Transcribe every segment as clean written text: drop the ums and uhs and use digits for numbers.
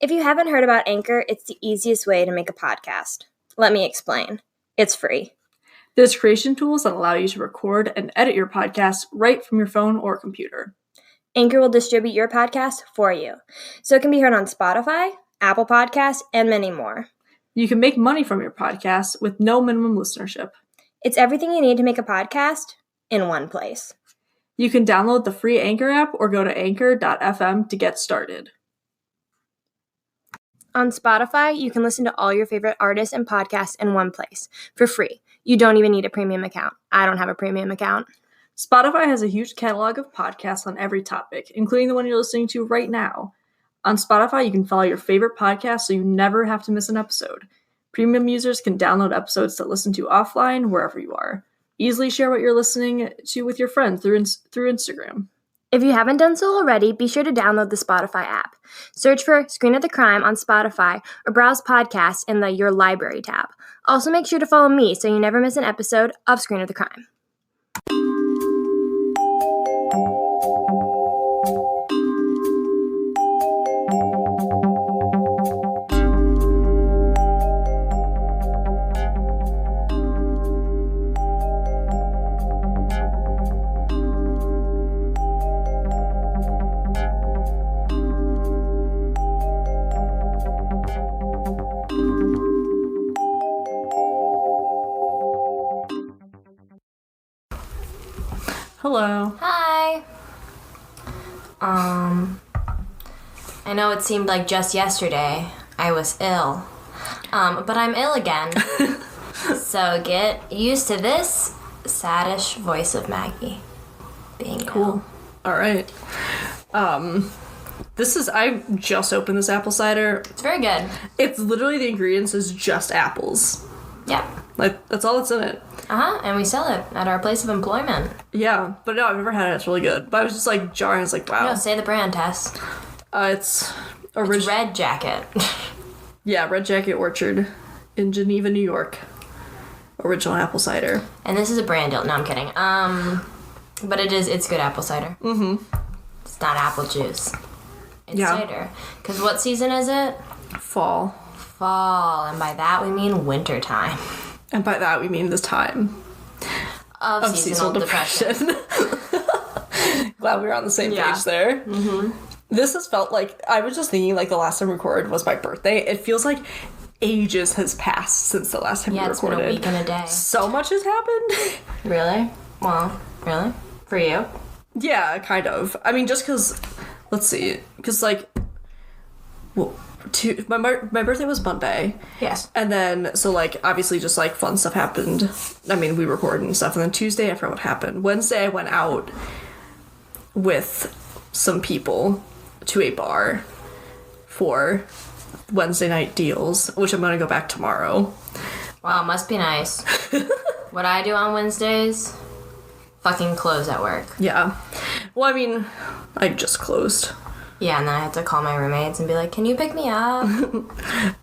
If you haven't heard about Anchor, it's the easiest way to make a podcast. Let me explain. It's free. There's creation tools that allow you to record and edit your podcast right from your phone or computer. Anchor will distribute your podcast for you, so it can be heard on Spotify, Apple Podcasts, and many more. You can make money from your podcast with no minimum listenership. It's everything you need to make a podcast in one place. You can download the free Anchor app or go to anchor.fm to get started. On Spotify, you can listen to all your favorite artists and podcasts in one place for free. You don't even need a premium account. I don't have a premium account. Spotify has a huge catalog of podcasts on every topic, including the one you're listening to right now. On Spotify, you can follow your favorite podcast so you never have to miss an episode. Premium users can download episodes to listen to offline wherever you are. Easily share what you're listening to with your friends through Instagram. If you haven't done so already, be sure to download the Spotify app. Search for Screen of the Crime on Spotify or browse podcasts in the Your Library tab. Also make sure to follow me so you never miss an episode of Screen of the Crime. Hello. Hi. I know it seemed like just yesterday I was ill. But I'm ill again. So get used to this saddish voice of Maggie being Cool. ill. All right. I just opened this apple cider. It's very good. It's literally the ingredients is just apples. Yep. Like, that's all that's in it. And we sell it at our place of employment. Yeah, but no, I've never had it. It's really good. But I was just like jarring. I was like, wow. No, say the brand, Tess. It's It's Red Jacket. Yeah, Red Jacket Orchard in Geneva, New York. Original apple cider. And this is a brand deal. No, I'm kidding. But it's good apple cider. Mm-hmm. It's not apple juice. It's cider. Because what season is it? Fall. Fall. And by that we mean winter time. And by that we mean the time Of seasonal depression. Glad we were on the same page there. Mm-hmm. This has felt like, I was just thinking like the last time we recorded was my birthday. It feels like ages has passed since the last time we recorded. Yeah, it's been a week and a day. So much has happened. Really? Well, really? For you? Yeah, kind of. I mean, just because, let's see, because like, well, my birthday was Monday. Yes. And then, so like, obviously just like fun stuff happened. I mean, we recorded and stuff. And then Tuesday, I forgot what happened. Wednesday, I went out with some people to a bar for Wednesday night deals, which I'm going to go back tomorrow. Wow, must be nice. What I do on Wednesdays, fucking close at work. Yeah. Well, I mean, I just closed. Yeah, and then I had to call my roommates and be like, can you pick me up? The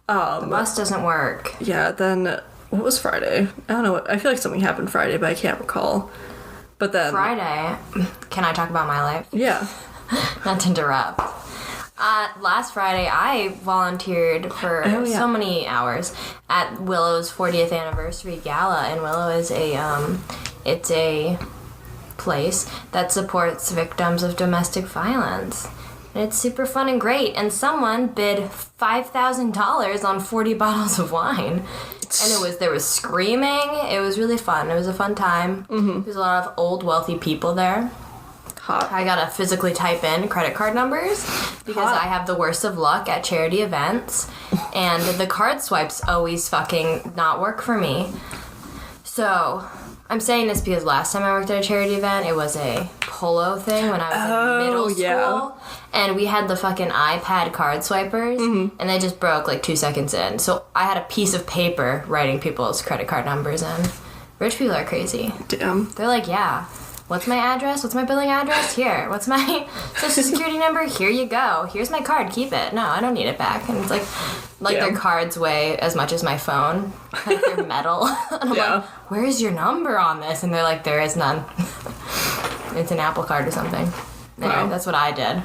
bus doesn't work. Yeah, then, what was Friday? I don't know. I feel like something happened Friday, but I can't recall. But then... Friday? Can I talk about my life? Yeah. Not to interrupt. Last Friday, I volunteered for so many hours at Willow's 40th anniversary gala, and Willow is it's a place that supports victims of domestic violence. And it's super fun and great, and someone bid $5,000 on 40 bottles of wine. And there was screaming. It was really fun. It was a fun time. Mm-hmm. There's a lot of old, wealthy people there. Hot. I gotta physically type in credit card numbers because I have the worst of luck at charity events, and the card swipes always fucking not work for me. So, I'm saying this because last time I worked at a charity event, it was a polo thing when I was in middle school, and we had the fucking iPad card swipers, and they just broke like 2 seconds in. So I had a piece of paper writing people's credit card numbers in. Rich people are crazy. Damn. They're like, yeah. What's my address? What's my billing address? Here. What's my social security number? Here you go. Here's my card. Keep it. No, I don't need it back. And it's like their cards weigh as much as my phone. Like they're metal. And I'm like, where's your number on this? And they're like, there is none. It's an Apple card or something. Anyway, that's what I did.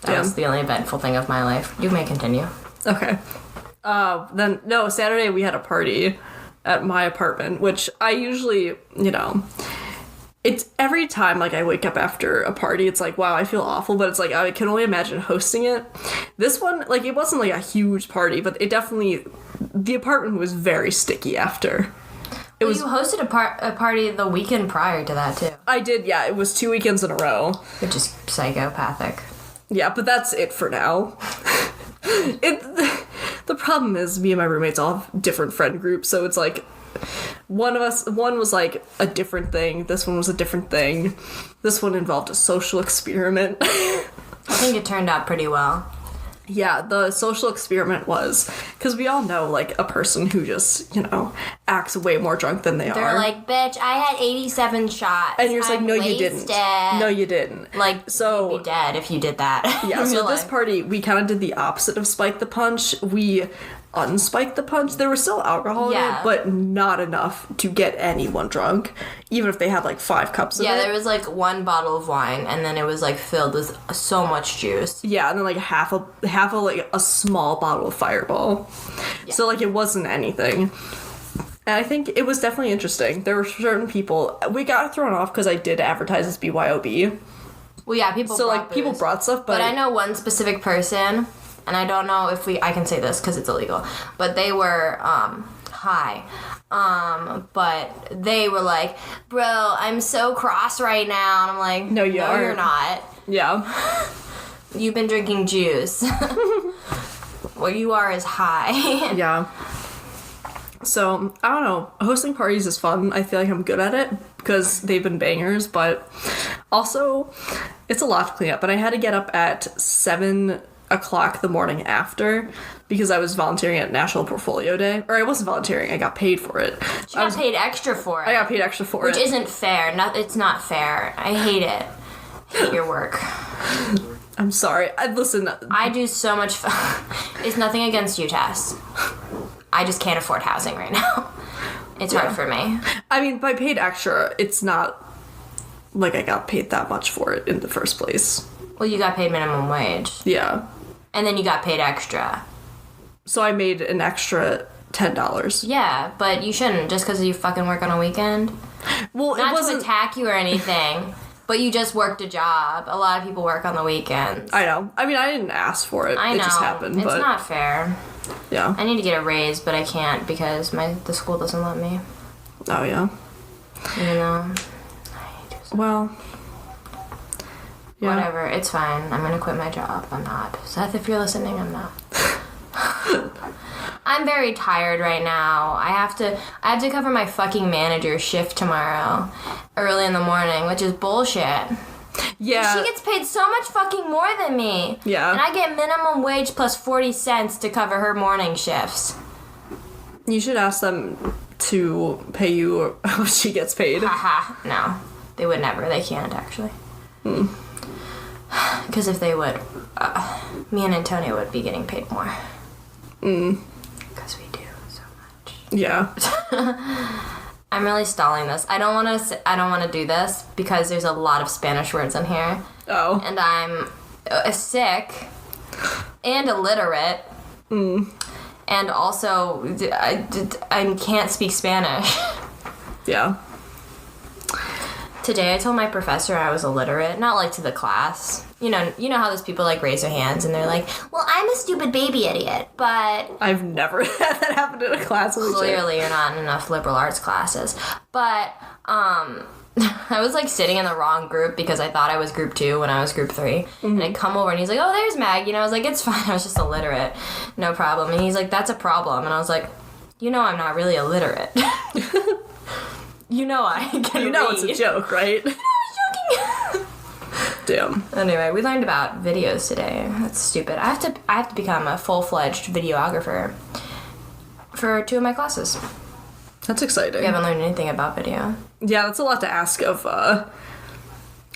That was the only eventful thing of my life. You may continue. Okay. Then, no, Saturday we had a party at my apartment, which I usually, it's every time, like, I wake up after a party, it's like, wow, I feel awful, but it's like, I can only imagine hosting it. This one, like, it wasn't, like, a huge party, but it definitely, the apartment was very sticky after. You hosted a party the weekend prior to that, too. I did, yeah. It was 2 weekends in a row. Which is psychopathic. Yeah, but that's it for now. The problem is me and my roommates all have different friend groups, so it's like one was like a different thing, this one was a different thing, this one involved a social experiment. I think it turned out pretty well. Yeah, the social experiment was, because we all know, like, a person who just, acts way more drunk than they are. They're like, bitch, I had 87 shots. And you're just like, no, you didn't. No, you didn't. Like, so, you'd be dead if you did that. Yeah, so this party, we kind of did the opposite of Spike the Punch. We unspiked the punch. There was still alcohol in it, but not enough to get anyone drunk, even if they had, like, 5 cups of it. Yeah, there was, like, 1 bottle of wine, and then it was, like, filled with so much juice. Yeah, and then, like, half a small bottle of Fireball. Yeah. So, like, it wasn't anything. And I think it was definitely interesting. There were certain people... We got thrown off because I did advertise as BYOB. Well, yeah, people brought booze. People brought stuff, but... But I know one specific person... And I don't know if I can say this because it's illegal, but they were high. But they were like, bro, I'm so cross right now. And I'm like, no, you're not. Yeah. You've been drinking juice. What you are is high. Yeah. So, I don't know. Hosting parties is fun. I feel like I'm good at it because they've been bangers, but also it's a lot to clean up. And I had to get up at 7 o'clock the morning after because I was volunteering at National Portfolio Day. Or I wasn't volunteering, I got paid for it. She got paid extra for it. I got paid extra for it. Which isn't fair. It's not fair. I hate it. I hate your work. I'm sorry. Listen. I do so much It's nothing against you, Tess. I just can't afford housing right now. It's hard for me. I mean, by paid extra, it's not like I got paid that much for it in the first place. Well, you got paid minimum wage. Yeah. And then you got paid extra. So I made an extra $10. Yeah, but you shouldn't just because you fucking work on a weekend. Well, Not to attack you or anything, but you just worked a job. A lot of people work on the weekends. I know. I mean, I didn't ask for it. I know. It just happened. It's not fair. Yeah. I need to get a raise, but I can't because the school doesn't let me. Oh, yeah. Even though well... Yeah. Whatever, it's fine. I'm gonna quit my job. I'm not. Seth, if you're listening, I'm not. I'm very tired right now. I have to cover my fucking manager's shift tomorrow, early in the morning, which is bullshit. Yeah. She gets paid so much fucking more than me. Yeah. And I get minimum wage plus 40 cents to cover her morning shifts. You should ask them to pay you how she gets paid. Haha. No. They would never. They can't, actually. Because if they would, me and Antonio would be getting paid more. Because we do so much. Yeah. I'm really stalling this. I don't want to do this because there's a lot of Spanish words in here. Oh. And I'm sick and illiterate. And also, I can't speak Spanish. Yeah. Today I told my professor I was illiterate, not like to the class. You know how those people like raise their hands and they're like, well, I'm a stupid baby idiot, but... I've never had that happen in a class. Clearly you're not in enough liberal arts classes. But, I was like sitting in the wrong group because I thought I was group 2 when I was group 3. Mm-hmm. And I come over and he's like, oh, there's Maggie. And I was like, it's fine, I was just illiterate. No problem. And he's like, that's a problem. And I was like, I'm not really illiterate. I can read. It's a joke, right? I was joking. Damn. Anyway, we learned about videos today. That's stupid. I have to become a full-fledged videographer for 2 of my classes. That's exciting. We haven't learned anything about video. Yeah, that's a lot to ask of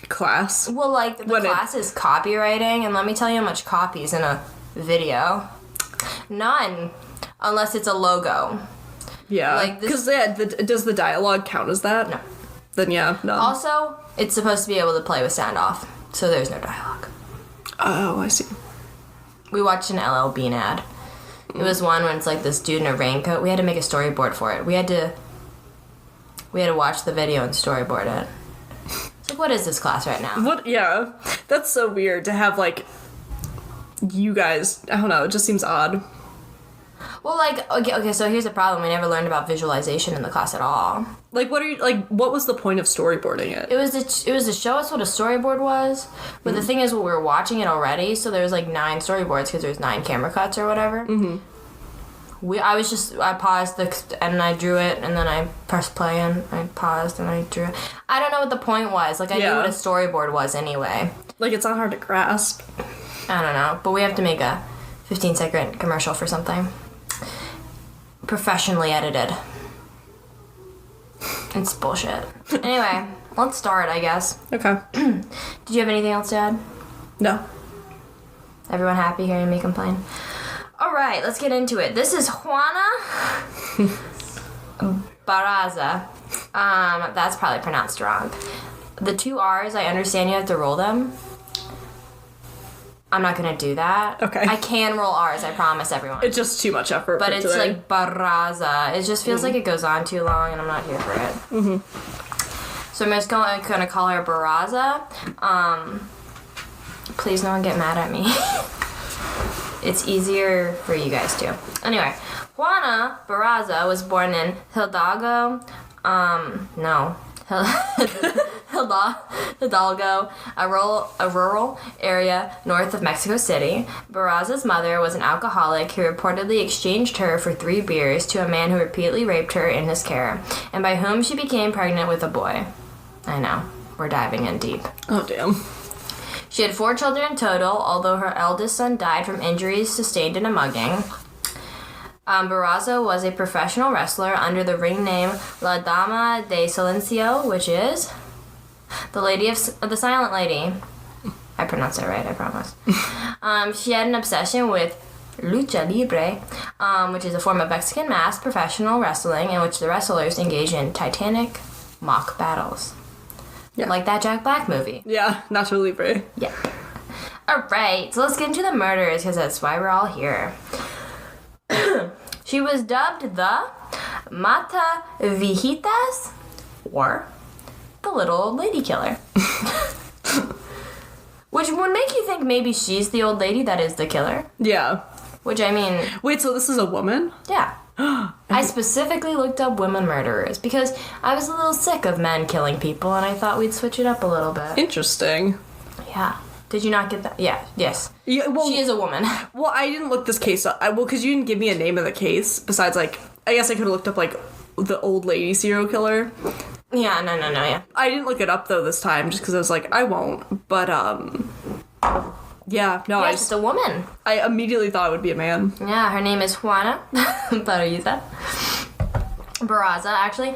class. Well, like, the class is copywriting, and let me tell you how much copy is in a video. None. Unless it's a logo. Yeah. Like, because does the dialogue count as that? No. Then yeah, no. Also, it's supposed to be able to play with sound off, so there's no dialogue. Oh, I see. We watched an LL Bean ad. It was one when it's like this dude in a raincoat. We had to make a storyboard for it. We had to watch the video and storyboard it. It's like, what is this class right now? What? Yeah. That's so weird to have, like, you guys, I don't know, it just seems odd. Well, like, okay, so here's the problem. We never learned about visualization in the class at all. Like, what was the point of storyboarding it? It was to show us what a storyboard was, but the thing is, we were watching it already, so there was, like, 9 storyboards because there's 9 camera cuts or whatever. I paused and I drew it, and then I pressed play and I paused and I drew it. I don't know what the point was. Like, I knew what a storyboard was anyway. Like, it's not hard to grasp. I don't know, but we have to make a 15-second commercial for something. Professionally edited. It's bullshit. Anyway, let's start, I guess. Okay. Did you have anything else to add? No. Everyone happy hearing me complain? Alright, let's get into it. This is Juana Barraza. That's probably pronounced wrong. The 2 R's, I understand you have to roll them. I'm not gonna do that. Okay. I can roll R's, I promise everyone. It's just too much effort. But for it's today. like Barraza. It just feels like it goes on too long, and I'm not here for it. So I'm just gonna call her Barraza. Please, no one get mad at me. It's easier for you guys too. Anyway, Juana Barraza was born in Hidalgo, a rural area north of Mexico City. Barraza's mother was an alcoholic who reportedly exchanged her for 3 beers to a man who repeatedly raped her in his care, and by whom she became pregnant with a boy. I know, we're diving in deep. Oh, damn. She had 4 children in total, although her eldest son died from injuries sustained in a mugging. Barraza was a professional wrestler under the ring name La Dama de Silencio, which is the Lady of the Silent Lady. I pronounced that right, I promise. She had an obsession with lucha libre, which is a form of Mexican masked professional wrestling in which the wrestlers engage in titanic mock battles. Yeah. Like that Jack Black movie. Yeah, Nacho Libre. Yeah. Alright, so let's get into the murders, because that's why we're all here. She was dubbed the Mata Viejitas, or the Little Old Lady Killer. Which would make you think maybe she's the old lady that is the killer. Yeah. Which, I mean... Wait, so this is a woman? Yeah. I specifically looked up women murderers because I was a little sick of men killing people, and I thought we'd switch it up a little bit. Interesting. Yeah. Did you not get that? Yeah. Yes. Yeah, well, she is a woman. Well, I didn't look this case up. Because you didn't give me a name of the case. Besides, like, I guess I could have looked up, like, the old lady serial killer. Yeah, no, yeah. I didn't look it up, though, this time, just because I was like, I won't. But, yeah, no, Yes, it's a woman. I immediately thought it would be a man. Yeah, her name is Juana Barraza. Barraza, actually.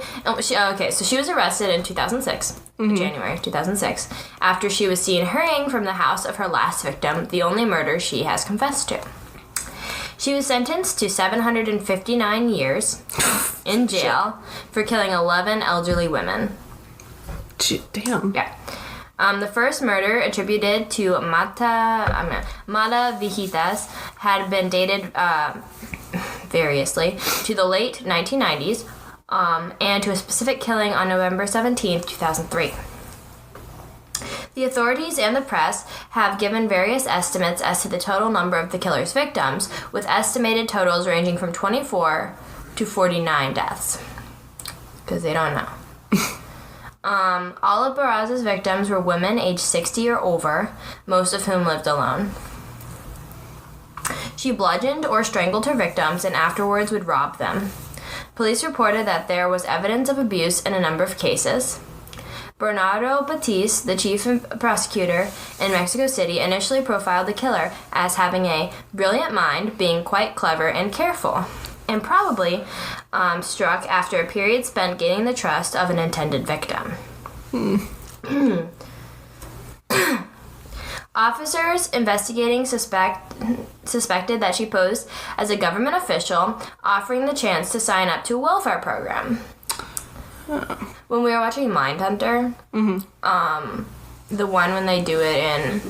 So she was arrested in 2006, January 2006, after she was seen hurrying from the house of her last victim, the only murder she has confessed to. She was sentenced to 759 years in jail for killing 11 elderly women. Damn. Yeah. The first murder, attributed to Mata Viejitas, had been dated variously to the late 1990s and to a specific killing on November 17, 2003. The authorities and the press have given various estimates as to the total number of the killer's victims, with estimated totals ranging from 24 to 49 deaths. Because they don't know. All of Barraza's victims were women aged 60 or over, most of whom lived alone. She bludgeoned or strangled her victims and afterwards would rob them. Police reported that there was evidence of abuse in a number of cases. Bernardo Batiste, the chief prosecutor in Mexico City, initially profiled the killer as having a brilliant mind, being quite clever and careful, and probably struck after a period spent gaining the trust of an intended victim. Officers investigating suspected that she posed as a government official, offering the chance to sign up to a welfare program. When we were watching Mindhunter, the one when they do it in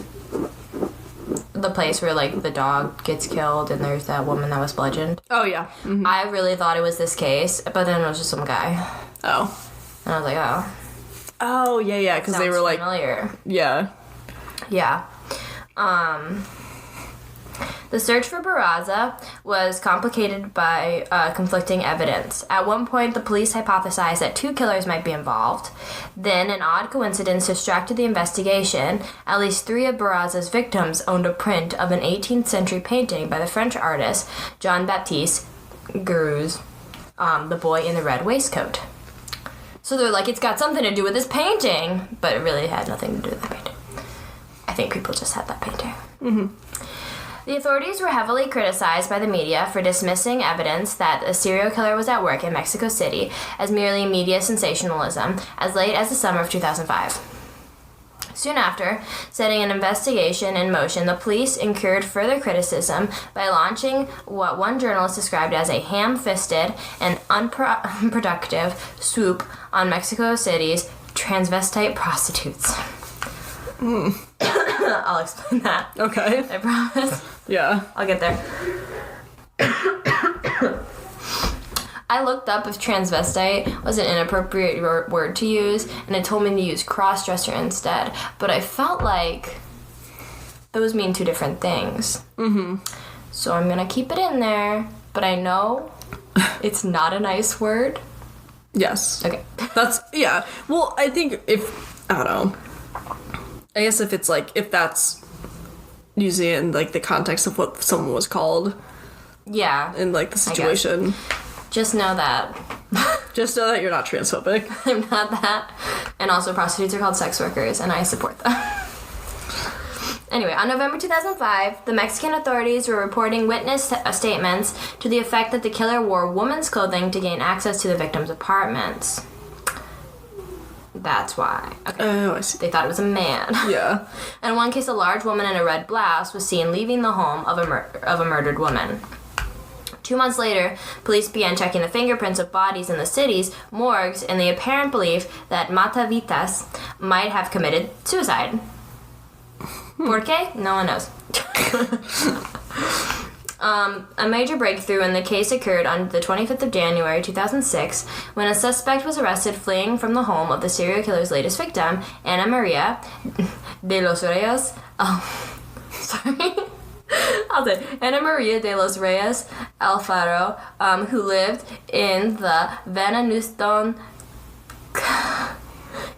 the place where, like, the dog gets killed and there's that woman that was bludgeoned. Oh, yeah. Mm-hmm. I really thought it was this case, but then it was just some guy. Oh. And I was like, oh. Oh, yeah, because they were like... familiar. Yeah. Yeah. The search for Barraza was complicated by conflicting evidence. At one point, the police hypothesized that 2 killers might be involved. Then, an odd coincidence distracted the investigation. At least 3 of Barraza's victims owned a print of an 18th century painting by the French artist Jean-Baptiste Greuze, The Boy in the Red Waistcoat. So they're like, it's got something to do with this painting, but it really had nothing to do with the painting. I think people just had that painting. Mm-hmm. The authorities were heavily criticized by the media for dismissing evidence that a serial killer was at work in Mexico City as merely media sensationalism as late as the summer of 2005. Soon after, setting an investigation in motion, the police incurred further criticism by launching what one journalist described as a ham-fisted and unproductive swoop on Mexico City's transvestite prostitutes. I'll explain that. Okay. I promise. Yeah. I'll get there. I looked up if transvestite was an inappropriate word to use, and it told me to use crossdresser instead. But I felt like those mean 2 different things. Mm-hmm. So I'm gonna keep it in there, but I know it's not a nice word. Yes. Okay. That's, yeah. Well, I think if, I don't know. I guess if it's like, if that's using it in like the context of what someone was called. Yeah. In like the situation. Just know that. Just know that you're not transphobic. I'm not that. And also prostitutes are called sex workers, and I support that. Anyway, on November 2005, the Mexican authorities were reporting witness statements to the effect that the killer wore woman's clothing to gain access to the victim's apartments. That's why. Okay. Oh, I see. They thought it was a man. Yeah. In one case, a large woman in a red blouse was seen leaving the home of a murdered woman. 2 months later, police began checking the fingerprints of bodies in the city's morgues in the apparent belief that Matavitas might have committed suicide. ¿Por qué? No one knows. A major breakthrough in the case occurred on the 25th of January 2006 when a suspect was arrested fleeing from the home of the serial killer's latest victim, Ana Maria de los Reyes. Oh, sorry. I'll say Ana Maria de los Reyes Alfaro, who lived in the Venustiano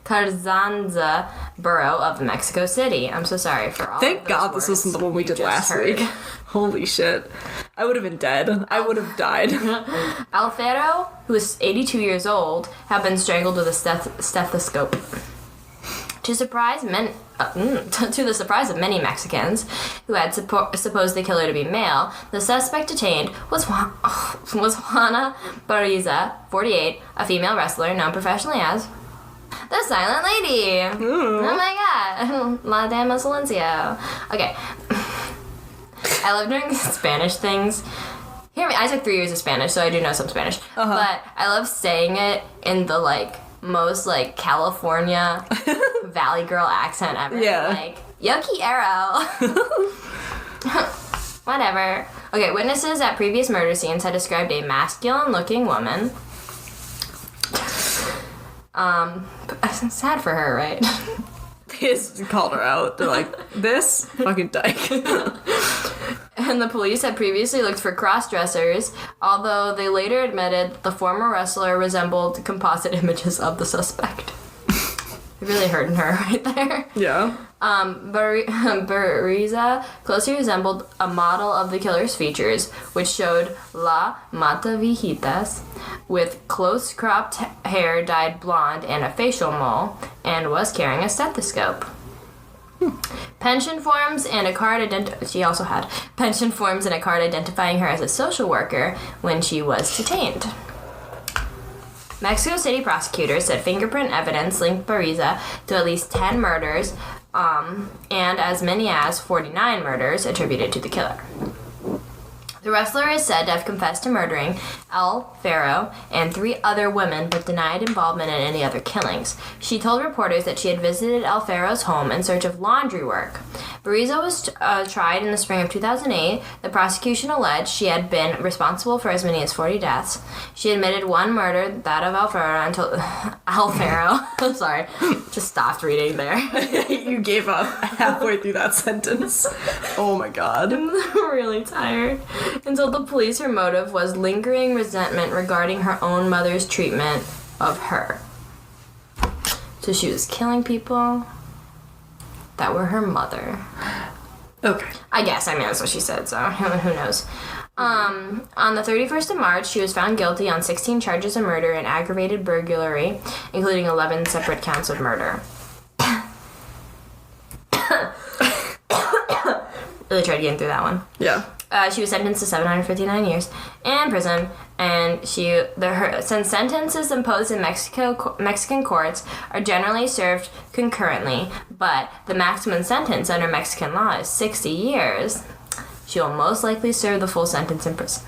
Carranza borough of Mexico City. I'm so sorry for all Thank of those God words this wasn't the one we did last heard. week. Holy shit. I would have been dead. I would have died. Alfaro, who is 82 years old, had been strangled with a stethoscope. To the surprise of many Mexicans who had supposed the killer to be male, the suspect detained was Juana Barraza, 48, a female wrestler known professionally as the Silent Lady. Ooh. Oh my god. La Dama Silencio. Okay. I love doing Spanish things. Hear me, I took 3 years of Spanish, so I do know some Spanish. Uh-huh. But I love saying it in the, like, most, like, California Valley Girl accent ever. Yeah. Like, yo quiero. Whatever. Okay, witnesses at previous murder scenes had described a masculine-looking woman. Sad for her, right? They just called her out. They're like, this fucking dyke. And the police had previously looked for cross-dressers, although they later admitted the former wrestler resembled composite images of the suspect. Really hurting her right there. Yeah. Barraza closely resembled a model of the killer's features, which showed La Matavijitas with close-cropped hair dyed blonde and a facial mole, and was carrying a stethoscope. Pension forms and a card she also had pension forms and a card identifying her as a social worker when she was detained. Mexico City prosecutors said fingerprint evidence linked Barraza to at least 10 murders, and as many as 49 murders attributed to the killer. The wrestler is said to have confessed to murdering El Faro and 3 other women, but denied involvement in any other killings. She told reporters that she had visited El Faro's home in search of laundry work. Barraza was tried in the spring of 2008. The prosecution alleged she had been responsible for as many as 40 deaths. She admitted one murder, that of El Faro, until El Faro. I'm sorry, just stopped reading there. You gave up halfway through that sentence. Oh my god. I'm really tired. And told the police her motive was lingering resentment regarding her own mother's treatment of her. So she was killing people that were her mother. Okay. I guess. I mean, that's what she said, so who knows. On the 31st of March, she was found guilty on 16 charges of murder and aggravated burglary, including 11 separate counts of murder. Really tried getting through that one. Yeah. She was sentenced to 759 years in prison, and since sentences imposed in Mexican courts are generally served concurrently, but the maximum sentence under Mexican law is 60 years, she will most likely serve the full sentence in prison.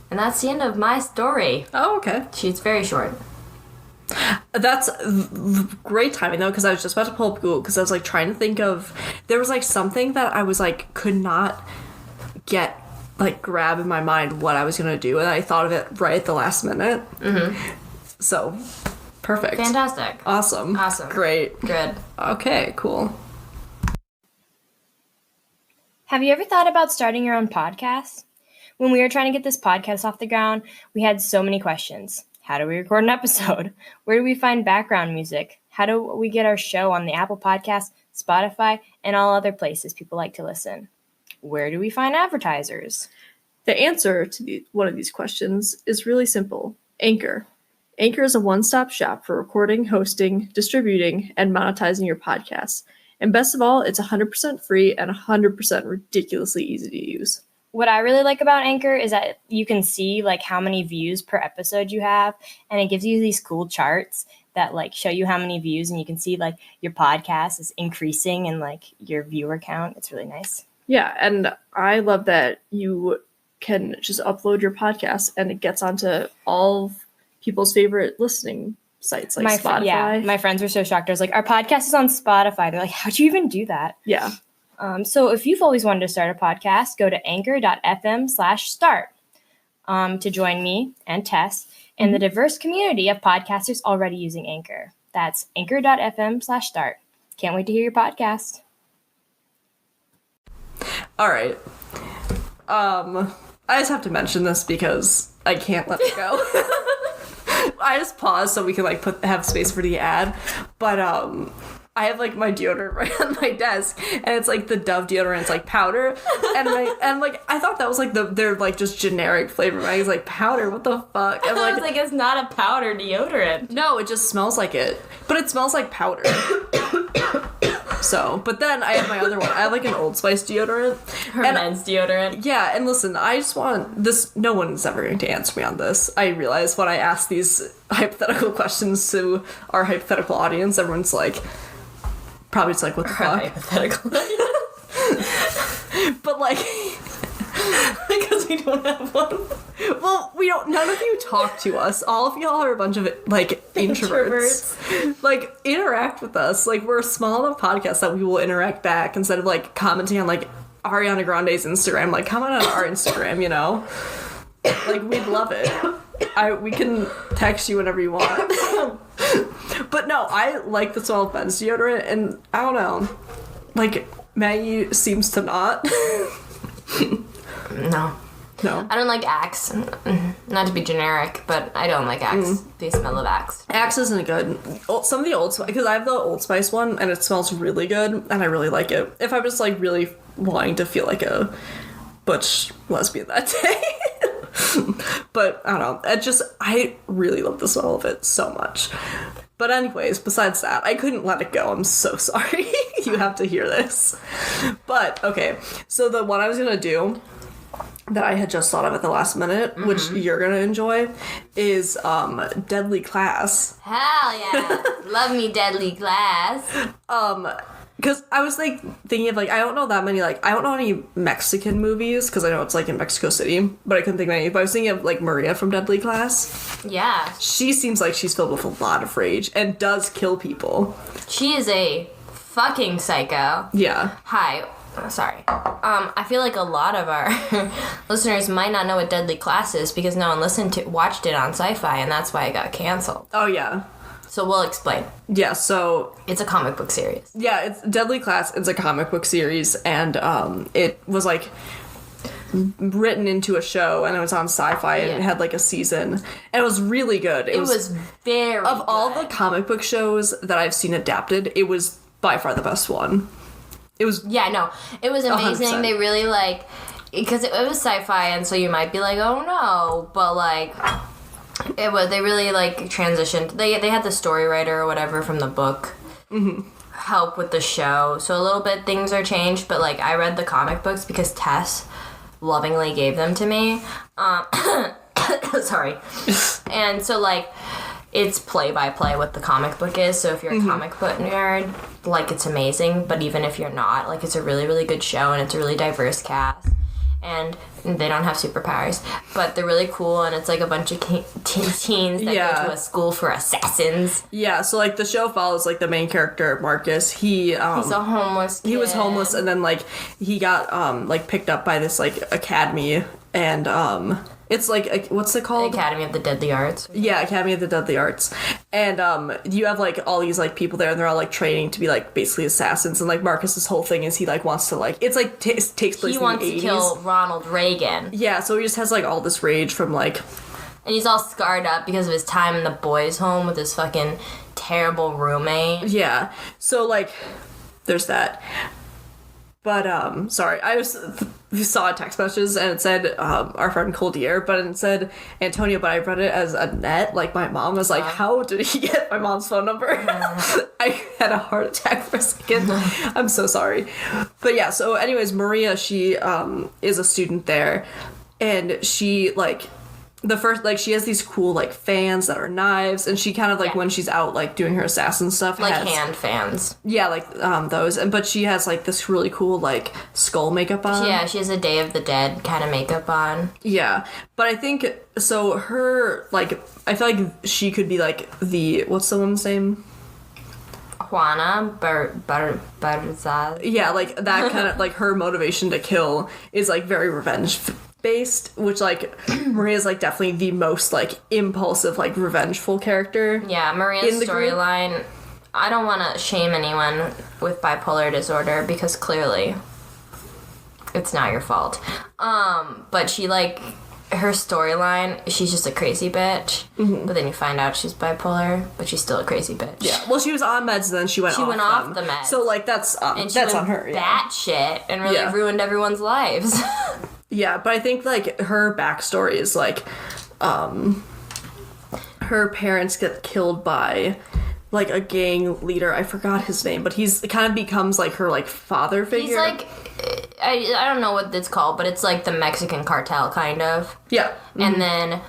And that's the end of my story. Oh, okay. She's very short. That's great timing, though, because I was just about to pull up Google, because I was, like, trying to think of... There was, like, something that I was, like, could not get, like, grab in my mind what I was going to do, and I thought of it right at the last minute. Mm-hmm. So, perfect. Fantastic. Awesome. Great. Good. Okay, cool. Have you ever thought about starting your own podcast? When we were trying to get this podcast off the ground, we had so many questions. How do we record an episode? Where do we find background music? How do we get our show on the Apple Podcast, Spotify, and all other places people like to listen? Where do we find advertisers? The answer to one of these questions is really simple. Anchor. Anchor is a one-stop shop for recording, hosting, distributing, and monetizing your podcasts. And best of all, it's 100% free and 100% ridiculously easy to use. What I really like about Anchor is that you can see like how many views per episode you have, and it gives you these cool charts that like show you how many views, and you can see like your podcast is increasing and like your viewer count. It's really nice. Yeah, and I love that you can just upload your podcast and it gets onto all people's favorite listening sites like Spotify. My friends were so shocked. I was like, our podcast is on Spotify. They're like, how'd you even do that? Yeah. So if you've always wanted to start a podcast, go to anchor.fm/start to join me and Tess and the diverse community of podcasters already using Anchor. That's anchor.fm/start. Can't wait to hear your podcast. All right. I just have to mention this because I can't let it go. I just paused so we can like have space for the ad, but I have like my deodorant right on my desk, and it's like the Dove deodorant. It's like powder, and like I thought that was like their like just generic flavor. I was like, powder, what the fuck? I'm I was like, it's not a powder deodorant. No, it just smells like it, but it smells like powder. So, but then I have my other one. I have like an Old Spice deodorant. Men's deodorant. Yeah, and listen, I just want this. No one's ever going to answer me on this. I realize when I ask these hypothetical questions to our hypothetical audience, everyone's like, probably just like, what the fuck? Hypothetical. But like, because we don't have one. Well, we don't. None of you talk to us. All of y'all are a bunch of like introverts. Like, interact with us. Like, we're a small enough podcast that we will interact back instead of like commenting on like Ariana Grande's Instagram. Like, comment on our Instagram. You know, like we'd love it. We can text you whenever you want. But no, I like the smell of men's deodorant, and I don't know. Like, Maggie seems to not. No. I don't like Axe. Not to be generic, but I don't like Axe. The smell of Axe. Axe isn't good. Some of the Old Spice, because I have the Old Spice one, and it smells really good, and I really like it. If I'm just, like, really wanting to feel like a butch lesbian that day. But, I don't know. I really love the smell of it so much. But anyways, besides that, I couldn't let it go. I'm so sorry. You have to hear this. But, okay. So the one I was going to do that I had just thought of at the last minute, which you're gonna enjoy, is Deadly Class. Hell yeah. Love me Deadly Class. Because I was, like, thinking of, like, I don't know any Mexican movies, because I know it's, like, in Mexico City, but I couldn't think of any. But I was thinking of, like, Maria from Deadly Class. Yeah. She seems like she's filled with a lot of rage and does kill people. She is a fucking psycho. Yeah. Hi. Sorry. I feel like a lot of our listeners might not know what Deadly Class is because no one watched it on Syfy, and that's why it got canceled. Oh, yeah. So we'll explain. Yeah, so... It's a comic book series. Yeah, it's Deadly Class. It's a comic book series, and it was, like, written into a show, and it was on Syfy, and it had, like, a season. And it was really good. It was very Of good. all the comic book shows that I've seen adapted, it was by far the best one. It was... Yeah, no. It was amazing. 100%. They really, like... Because it was Syfy, and so you might be like, oh, no. But, like... They really, like, transitioned. They had the story writer or whatever from the book help with the show. So a little bit things are changed, but, like, I read the comic books because Tess lovingly gave them to me. Sorry. And so, like, it's play-by-play what the comic book is. So if you're a comic book nerd, like, it's amazing. But even if you're not, like, it's a really, really good show, and it's a really diverse cast. And they don't have superpowers, but they're really cool, and it's like a bunch of teens that go to a school for assassins. Yeah, so, like, the show follows, like, the main character, Marcus. He's a homeless kid. He was homeless, and then, like, he got, like, picked up by this, like, academy, and, it's like, what's it called? Academy of the Deadly Arts. Yeah, Academy of the Deadly Arts. And, you have, like, all these, like, people there, and they're all, like, training to be, like, basically assassins, and, like, Marcus's whole thing is he, like, wants to, like, it's, like, takes place in the 80s. He wants to kill Ronald Reagan. Yeah, so he just has, like, all this rage from, like... And he's all scarred up because of his time in the boys' home with his fucking terrible roommate. Yeah, so, like, there's that. But, sorry, I saw text messages, and it said, our friend Coldier, but it said Antonio, but I read it as Annette. Like, my mom was like, how did he get my mom's phone number? I had a heart attack for a second. I'm so sorry. But yeah, so anyways, Maria, she, is a student there, and she, like... she has these cool, like, fans that are knives, and she kind of, like, when she's out, like, doing her assassin stuff... Like hand fans. Yeah, like, those. But she has, like, this really cool, like, skull makeup on. Yeah, she has a Day of the Dead kind of makeup on. Yeah. But I think... So, her, like... I feel like she could be, like, the... What's the woman's name? Juana Barraza. Yeah, like, that kind of... Like, her motivation to kill is, like, very revenge based, which, like, Maria's, like, definitely the most, like, impulsive, like, revengeful character. Yeah, Maria's storyline, I don't want to shame anyone with bipolar disorder because clearly it's not your fault. But she, like, her storyline, she's just a crazy bitch. But then you find out she's bipolar, but she's still a crazy bitch. Yeah. Well, she was on meds, and then she went off the meds. So, like, that's on her. That shit and really ruined everyone's lives. Yeah, but I think, like, her backstory is, like, her parents get killed by, like, a gang leader. I forgot his name, but it kind of becomes, like, her, like, father figure. He's, like, I don't know what it's called, but it's, like, the Mexican cartel, kind of. Yeah. And then,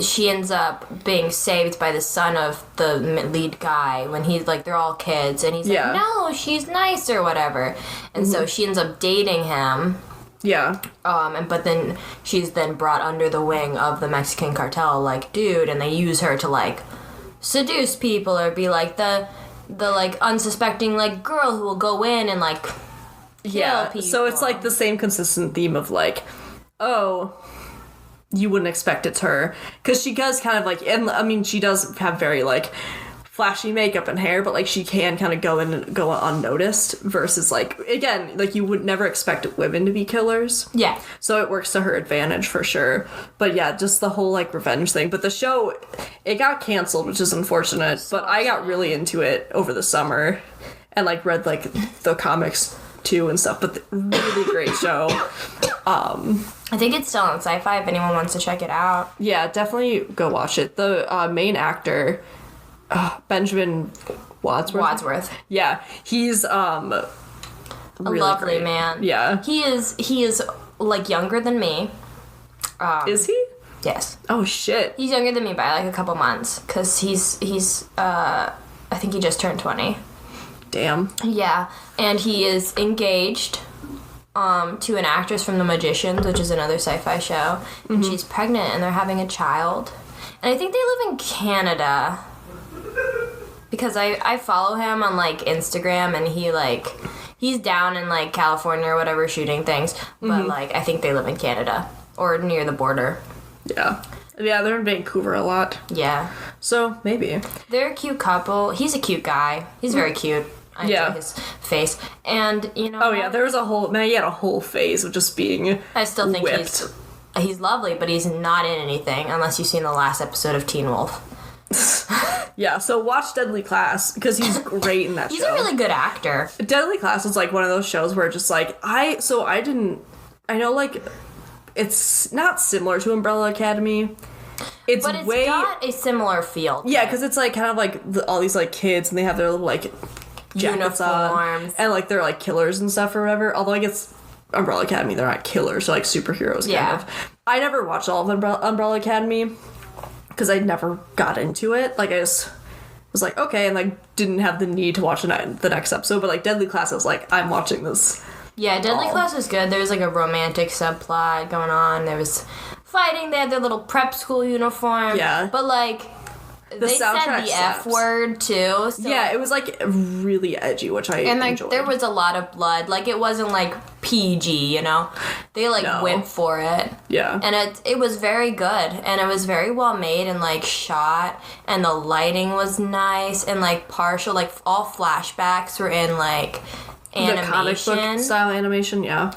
she ends up being saved by the son of the lead guy when he's, like, they're all kids, and he's like, no, she's nice, or whatever. And so she ends up dating him. Yeah. But then she's then brought under the wing of the Mexican cartel, like, dude, and they use her to, like, seduce people or be, like, the like, unsuspecting, like, girl who will go in and, like, kill people. So it's, like, the same consistent theme of, like, oh, you wouldn't expect it's her. Because she does kind of, like, and, I mean, she does have very, like, flashy makeup and hair, but, like, she can kind of go in and go unnoticed versus, like, again, like, you would never expect women to be killers. Yeah. So it works to her advantage for sure. But yeah, just the whole, like, revenge thing. But the show, it got canceled, which is unfortunate, but I got really into it over the summer and, like, read, like, the comics too and stuff, but really great show. I think it's still on Syfy if anyone wants to check it out. Yeah, definitely go watch it. The main actor, Benjamin Wadsworth. Yeah, he's really a lovely great man. Yeah, he is like younger than me. Is he? Yes. Oh shit. He's younger than me by like a couple months because he's I think he just turned 20. Damn. Yeah, and he is engaged to an actress from The Magicians, which is another sci-fi show, and she's pregnant, and they're having a child. And I think they live in Canada, because I follow him on, like, Instagram, and he's down in, like, California or whatever shooting things, but, like, I think they live in Canada, or near the border. Yeah. Yeah, they're in Vancouver a lot. Yeah. So, maybe. They're a cute couple. He's a cute guy. He's very cute. I enjoy his face. And, you know... Oh, yeah, there was he had a whole phase of just being I still think whipped. he's lovely, but he's not in anything, unless you've seen the last episode of Teen Wolf. Yeah, so watch Deadly Class, because he's great in that show. He's a really good actor. Deadly Class is, like, one of those shows where just, like, I know, like, it's not similar to Umbrella Academy. It's got a similar feel. Yeah, because it's, like, kind of, like, all these, like, kids, and they have their little, like... jackets on, and like they're like killers and stuff or whatever. Although I guess Umbrella Academy, they're not killers, they're like superheroes kind of. I never watched all of Umbrella Academy because I never got into it. Like I just was like, okay, and like didn't have the need to watch the next episode. But like Deadly Class, I was like, I'm watching this. Yeah, Deadly Class was good. There was like a romantic subplot going on. There was fighting. They had their little prep school uniform. Yeah, but like. They said the F word too. So yeah, it was like really edgy, which I enjoyed. There was a lot of blood. Like it wasn't like PG, you know. They like went for it. Yeah, and it was very good, and it was very well made and like shot, and the lighting was nice, and like partial, like all flashbacks were in like animation, the comic book style animation. Yeah,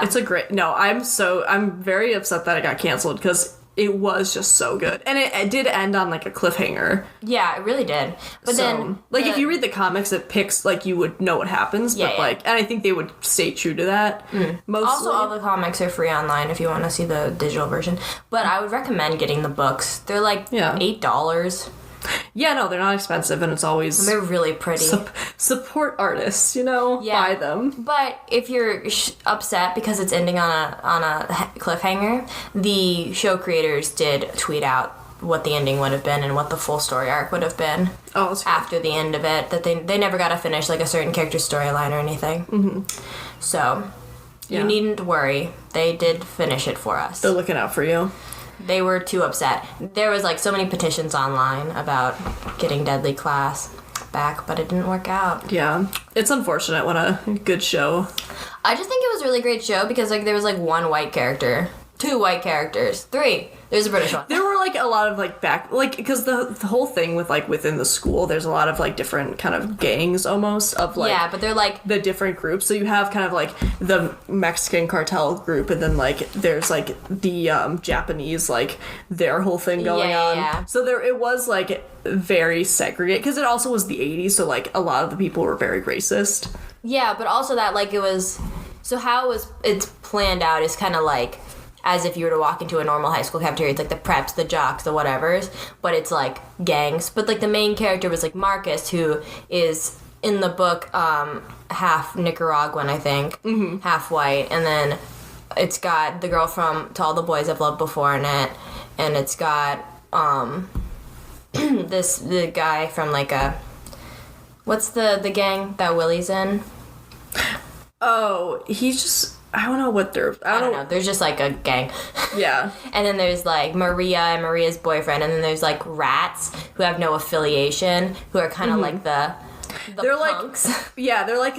it's a great. No, I'm very upset that it got canceled because. It was just so good. And it did end on, like, a cliffhanger. Yeah, it really did. But then... Like, if you read the comics, it picks, like, you would know what happens. But, like... And I think they would stay true to that. Mostly. Also, all the comics are free online if you want to see the digital version. But I would recommend getting the books. They're, like, $8. Yeah, no, they're not expensive, and it's always... And they're really pretty. Support artists, you know? Yeah. Buy them. But if you're upset because it's ending on a cliffhanger, the show creators did tweet out what the ending would have been and what the full story arc would have been after the end of it. That they never got to finish, like, a certain character's storyline or anything. So, you needn't worry. They did finish it for us. They're looking out for you. They were too upset. There was, like, so many petitions online about getting Deadly Class back, but it didn't work out. Yeah. It's unfortunate when a good show... I just think it was a really great show because, like, there was, like, one white character. 2 white characters. 3. There's a British one. There were, like, a lot of, like, because the whole thing with, like, within the school, there's a lot of, like, different kind of gangs, almost, of, like... Yeah, but they're, like... The different groups. So you have kind of, like, the Mexican cartel group, and then, like, there's, like, the Japanese, like, their whole thing going on. Yeah. So it was, like, very segregated, because it also was the 80s, so, like, a lot of the people were very racist. Yeah, but also that, like, it was... So how it's planned out is kind of, like... As if you were to walk into a normal high school cafeteria. It's like the preps, the jocks, the whatevers. But it's like gangs. But like the main character was like Marcus, who is in the book half Nicaraguan, I think. Half white. And then it's got the girl from To All the Boys I've Loved Before in it. And it's got the guy from like what's the gang that Willie's in? Oh, he's just... I don't know what they're... I don't know. There's just, like, a gang. Yeah. And then there's, like, Maria and Maria's boyfriend. And then there's, like, rats who have no affiliation, who are kind of like the they're punks. Like... Yeah, they're like...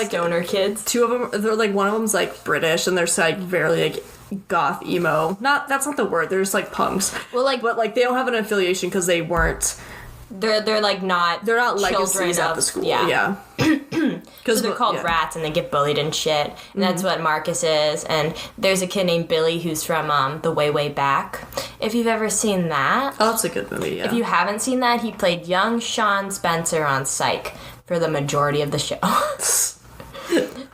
Stoner kids. 2 of them... They're, like, one of them's, like, British, and they're, like, very, like, goth emo. That's not the word. They're just, like, punks. Well, like... But, like, they don't have an affiliation because they weren't... They're like not... They're not legacies at the school. Yeah. So they're called rats, and they get bullied and shit. And that's what Marcus is. And there's a kid named Billy who's from The Way, Way Back. If you've ever seen that... Oh, that's a good movie, yeah. If you haven't seen that, he played young Sean Spencer on Psych for the majority of the show.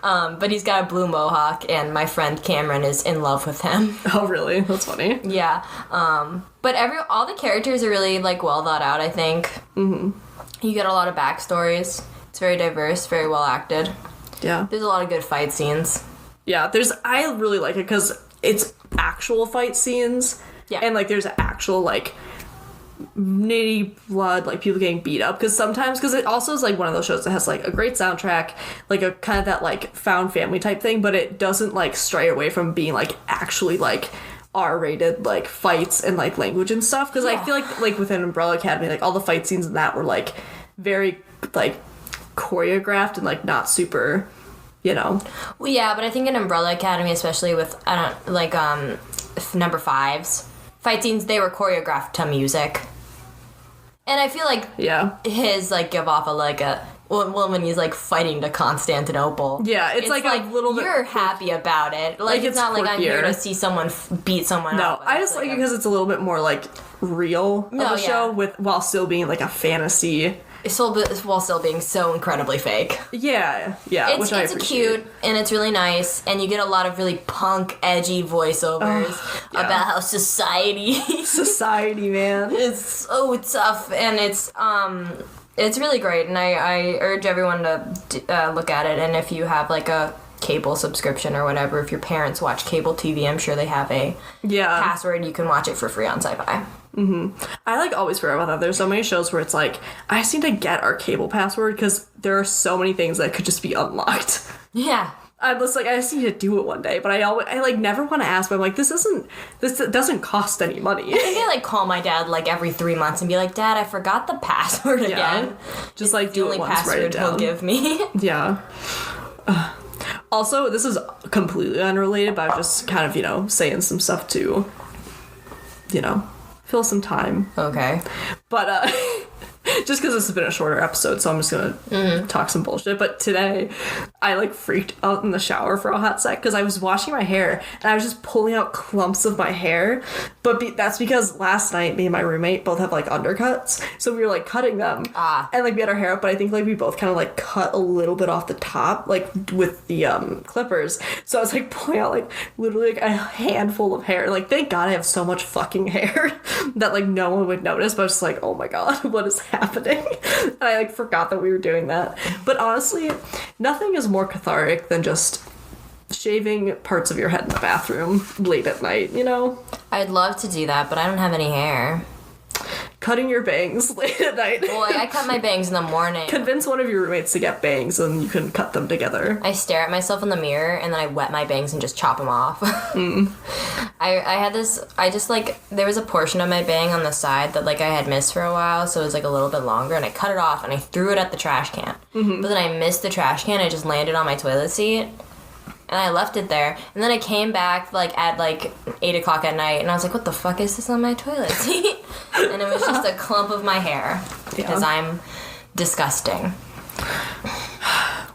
But he's got a blue mohawk, and my friend Cameron is in love with him. Oh, really? That's funny. Yeah. But all the characters are really, like, well thought out, I think. You get a lot of backstories. It's very diverse, very well acted. Yeah. There's a lot of good fight scenes. Yeah, I really like it because it's actual fight scenes. Yeah. And, like, there's actual, like nitty blood, like people getting beat up, because it also is like one of those shows that has like a great soundtrack, like a kind of that like found family type thing, but it doesn't like stray away from being like actually like R-rated like fights and like language and stuff, because I feel like within Umbrella Academy, like all the fight scenes in that were like very like choreographed and like not super, you know. Well, yeah, but I think in Umbrella Academy, especially with number 5's fight scenes, they were choreographed to music, and I feel like his like give off when he's like fighting to Constantinople. Yeah, it's like a little bit. You're happy about it. Like it's not like I'm here to see someone beat someone up. No, I just like it because it's a little bit more like real of a show while still being like a fantasy. While still being so incredibly fake. Yeah, which I appreciate. It's cute, and it's really nice, and you get a lot of really punk, edgy voiceovers about how society, man. It's so tough, and it's really great, and I urge everyone to look at it, and if you have like a cable subscription or whatever, if your parents watch cable TV, I'm sure they have a password. You can watch it for free on Syfy. I like always forget about that. There's so many shows where it's like I just need to get our cable password because there are so many things that could just be unlocked. Yeah, I just need to do it one day, but I like never want to ask. But I'm like, this doesn't cost any money. I think I like call my dad like every 3 months and be like, Dad, I forgot the password again. Just like do it once, write it down. He'll give me. Yeah. Also, this is completely unrelated, but I'm just kind of saying some stuff to fill some time. Okay. But just because this has been a shorter episode, so I'm just gonna talk some bullshit. But today, I like freaked out in the shower for a hot sec because I was washing my hair and I was just pulling out clumps of my hair. But that's because last night, me and my roommate both have like undercuts, so we were like cutting them and like we had our hair up. But I think like we both kind of like cut a little bit off the top, like with the clippers. So I was like pulling out like literally like a handful of hair. Like thank God I have so much fucking hair that like no one would notice. But I was just like, oh my God, what is happening? And I like forgot that we were doing that. But honestly, nothing is more cathartic than just shaving parts of your head in the bathroom late at night, I'd love to do that, but I don't have any hair. Cutting your bangs late at night. Boy, I cut my bangs in the morning. Convince one of your roommates to get bangs and you can cut them together. I stare at myself in the mirror and then I wet my bangs and just chop them off. There was a portion of my bang on the side that like I had missed for a while, so it was like a little bit longer, and I cut it off and I threw it at the trash can. But then I missed the trash can, it just landed on my toilet seat. And I left it there. And then I came back, like, at, 8 o'clock at night. And I was like, what the fuck is this on my toilet seat? And it was just a clump of my hair. Because I'm disgusting.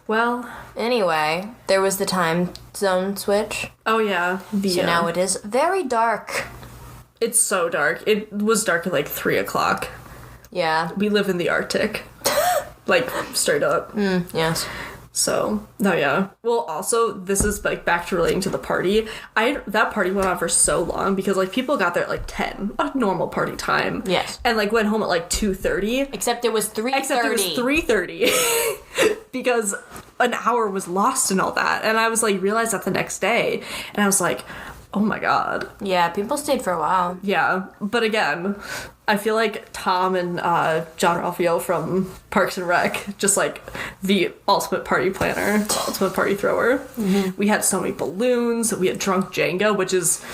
Well. Anyway, there was the time zone switch. Oh, yeah. So now it is very dark. It's so dark. It was dark at, 3 o'clock. Yeah. We live in the Arctic. Straight up. Yes. So, no, yeah. Well, also, this is, back to relating to the party. That party went on for so long because, people got there at, 10, a normal party time. Yes. And, went home at, 2:30. Except it was 3:30. Because an hour was lost in all that. And I was, realized that the next day. And I was like, oh my God. Yeah, people stayed for a while. Yeah. But again, I feel like Tom and John Ralphio from Parks and Rec, just the ultimate party planner, the ultimate party thrower. Mm-hmm. We had so many balloons. We had Drunk Jenga, which is...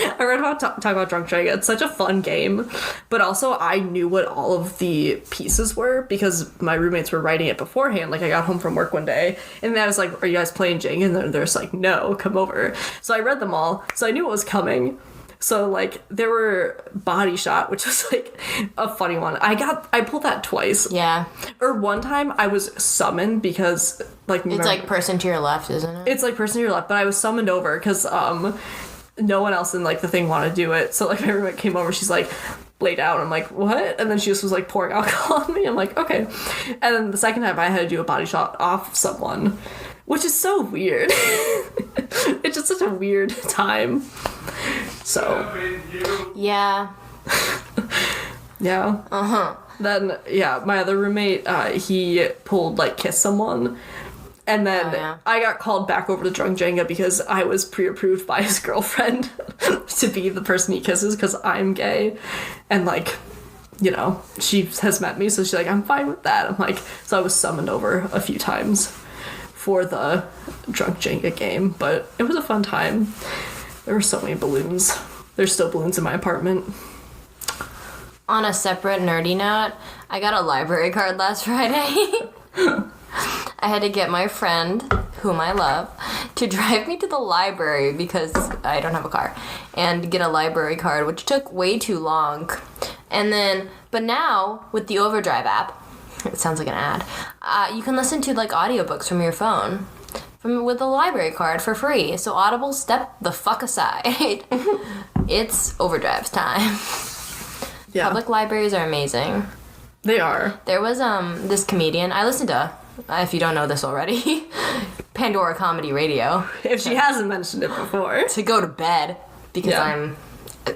I read about talk about Drunk Jenga. It's such a fun game, but also I knew what all of the pieces were because my roommates were writing it beforehand. I got home from work one day, and then I was like, "Are you guys playing Jenga?" And they're just like, "No, come over." So I read them all, so I knew what was coming. So there were Body Shot, which was a funny one. I pulled that twice. Yeah. Or one time I was summoned because remember, it's person to your left, isn't it? It's person to your left, but I was summoned over because no one else in the thing wanted to do it. So my roommate came over, she's lay down. I'm like, what? And then she just was pouring alcohol on me. I'm like, okay. And then the second time I had to do a body shot off someone, which is so weird. It's just such a weird time. So yeah. Yeah. Then my other roommate, he pulled Kiss Someone. And then I got called back over to Drunk Jenga because I was pre-approved by his girlfriend to be the person he kisses because I'm gay. And, like, you know, she has met me, so she's like, I'm fine with that. I'm like, so I was summoned over a few times for the Drunk Jenga game, but it was a fun time. There were so many balloons. There's still balloons in my apartment. On a separate nerdy note, I got a library card last Friday. I had to get my friend, whom I love, to drive me to the library because I don't have a car, and get a library card, which took way too long. And then, but now, with the Overdrive app, it sounds like an ad, you can listen to, like, audiobooks from your phone with a library card for free. So Audible, step the fuck aside. It's Overdrive's time. Yeah. Public libraries are amazing. They are. There was this comedian I listened to, if you don't know this already, Pandora Comedy Radio. If she hasn't mentioned it before. To go to bed because I'm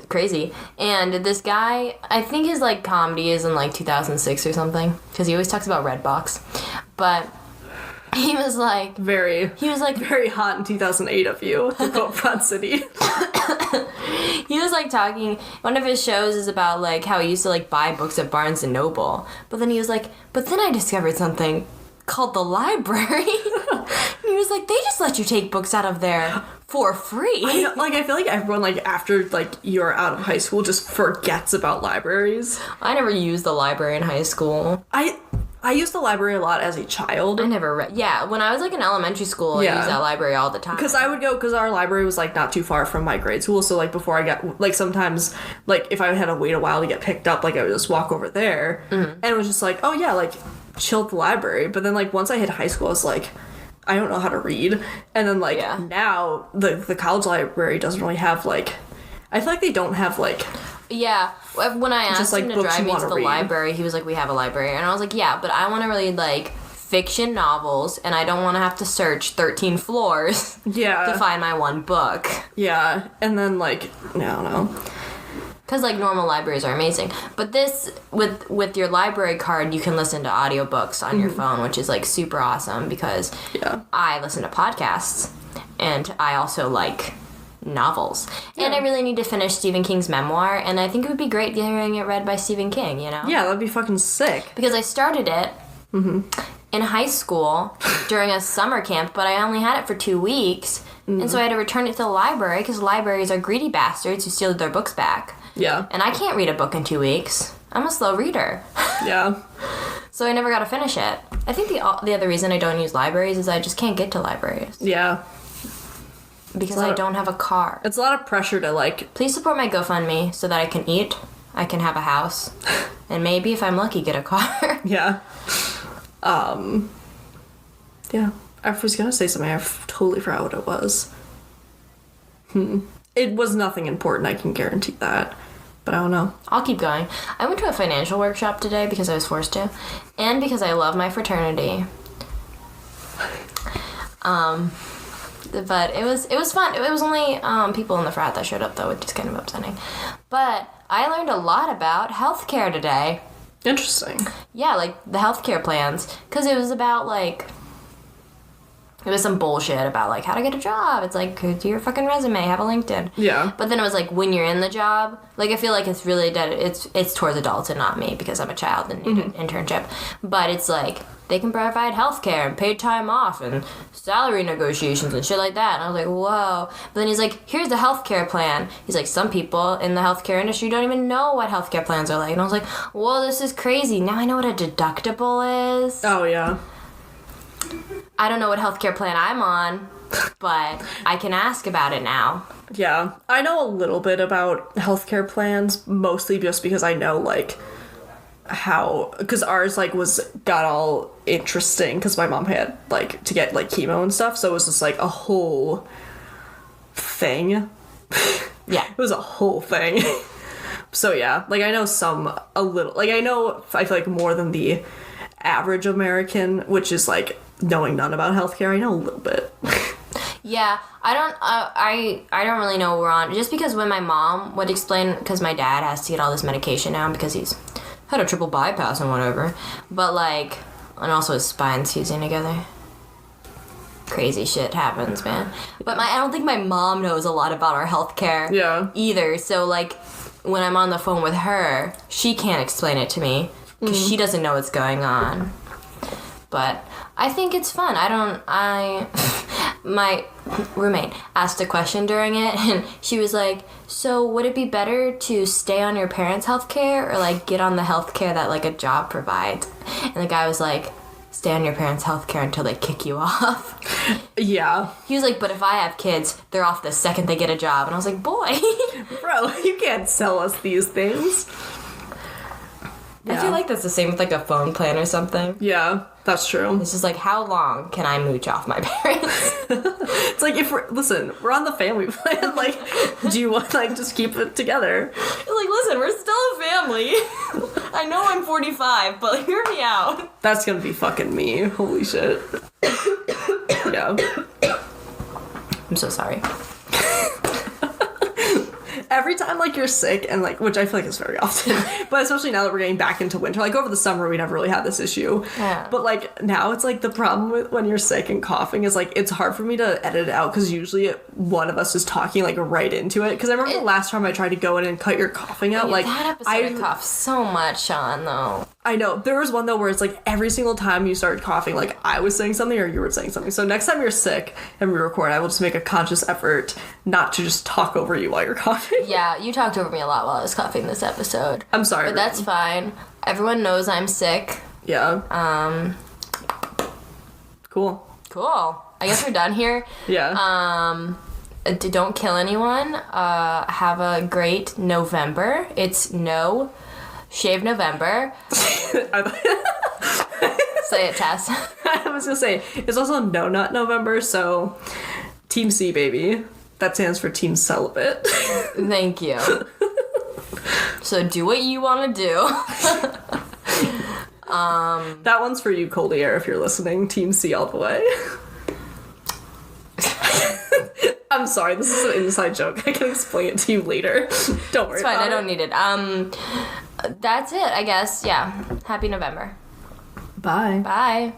crazy. And this guy, I think his, like, comedy is in, like, 2006 or something, because he always talks about Redbox. But he was like very hot in 2008 of you to quote Broad City. He was, like, talking, one of his shows is about, like, how he used to, like, buy books at Barnes & Noble. But then he was like, but then I discovered something called the library. And he was like, they just let you take books out of there for free. I feel like everyone, like, after, like, you're out of high school just forgets about libraries. I never used the library in high school. I used the library a lot as a child. I never read. Yeah, when I was, like, in elementary school, I used that library all the time. Because I would go, because our library was, like, not too far from my grade school, so, like, before I got, like, sometimes, like, if I had to wait a while to get picked up, like, I would just walk over there, and it was just like, oh, yeah, like, chill at the library. But then, like, once I hit high school, I was like, I don't know how to read. And then, like, now, the college library doesn't really have, like, I feel like they don't have, like... Yeah, when I asked him to drive me to the library, he was like, we have a library. And I was like, yeah, but I want to read, like, fiction novels, and I don't want to have to search 13 floors to find my one book. Yeah, and then, like, I don't know. Because, like, normal libraries are amazing. But this, with your library card, you can listen to audiobooks on your phone, which is, like, super awesome because I listen to podcasts, and I also like novels. Yeah. And I really need to finish Stephen King's memoir, and I think it would be great hearing it read by Stephen King, you know? Yeah, that'd be fucking sick. Because I started it in high school during a summer camp, but I only had it for 2 weeks, and so I had to return it to the library, because libraries are greedy bastards who steal their books back. Yeah. And I can't read a book in 2 weeks. I'm a slow reader. Yeah. So I never got to finish it. I think the other reason I don't use libraries is I just can't get to libraries. Yeah. Because I don't have a car. It's a lot of pressure to, like... Please support my GoFundMe so that I can eat, I can have a house, and maybe, if I'm lucky, get a car. Yeah. Yeah. I was gonna say something. I totally forgot what it was. It was nothing important, I can guarantee that. But I don't know. I'll keep going. I went to a financial workshop today because I was forced to, and because I love my fraternity. But it was fun. It was only people in the frat that showed up, though, which is kind of upsetting. But I learned a lot about healthcare today. Interesting. Yeah, like the healthcare plans. Because it was about, like... It was some bullshit about, like, how to get a job. It's like, do your fucking resume, have a LinkedIn. Yeah. But then it was like, when you're in the job, like, I feel like it's really it's towards adults and not me because I'm a child and need an internship. But it's like, they can provide healthcare and paid time off and salary negotiations and shit like that. And I was like, whoa. But then he's like, here's the healthcare plan. He's like, some people in the healthcare industry don't even know what healthcare plans are like. And I was like, whoa, this is crazy. Now I know what a deductible is. Oh, yeah. I don't know what healthcare plan I'm on, but I can ask about it now. Yeah. I know a little bit about healthcare plans, mostly just because I know, like, how... Because ours, like, got all interesting, because my mom had, like, to get, like, chemo and stuff, so it was just, like, a whole thing. Yeah. It was a whole thing. So, yeah. Like, I know a little... Like, I feel like more than the average American, which is, like... knowing none about healthcare, I know a little bit. Yeah, I don't really know what we're on. Just because when my mom would explain, because my dad has to get all this medication now because he's had a triple bypass and whatever. But, like, and also his spine's fusing together. crazy shit happens, man. But I don't think my mom knows a lot about our healthcare either. So, like, when I'm on the phone with her, she can't explain it to me because she doesn't know what's going on. But I think it's fun. My roommate asked a question during it, and she was like, so would it be better to stay on your parents' healthcare or, like, get on the healthcare that, like, a job provides? And the guy was like, stay on your parents' healthcare until they kick you off. Yeah. He was like, but if I have kids, they're off the second they get a job. And I was like, boy. Bro, you can't sell us these things. I feel like that's the same with, like, a phone plan or something. Yeah, that's true. It's just like, how long can I mooch off my parents? It's like, we're on the family plan. Like, do you want, like, just keep it together? Like, listen, we're still a family. I know I'm 45, but hear me out. That's gonna be fucking me. Holy shit. Yeah. I'm so sorry. Every time, like, you're sick, and, like, which I feel like is very often, but especially now that we're getting back into winter, like, over the summer, we never really had this issue. Yeah. But, like, now it's, like, the problem with when you're sick and coughing is, like, it's hard for me to edit it out, because usually one of us is talking, like, right into it, because I remember the last time I tried to go in and cut your coughing out, like, that episode I coughed so much, Sean, though. I know. There was one, though, where it's, like, every single time you started coughing, like, I was saying something or you were saying something. So next time you're sick and we record, I will just make a conscious effort not to just talk over you while you're coughing. Yeah, you talked over me a lot while I was coughing this episode. I'm sorry. But that's fine. Everyone knows I'm sick. Yeah. Cool. I guess we're done here. Yeah. Don't kill anyone. Have a great November. It's no shave November. Say it, Tess. I was gonna say, it's also No Nut November, so Team C, baby. That stands for Team Celibate. Thank you. So do what you want to do. That one's for you, Cold Air, if you're listening. Team C all the way. I'm sorry, this is an inside joke. I can explain it to you later. Don't worry about it. It's fine, I don't need it. That's it, I guess. Yeah. Happy November. Bye. Bye.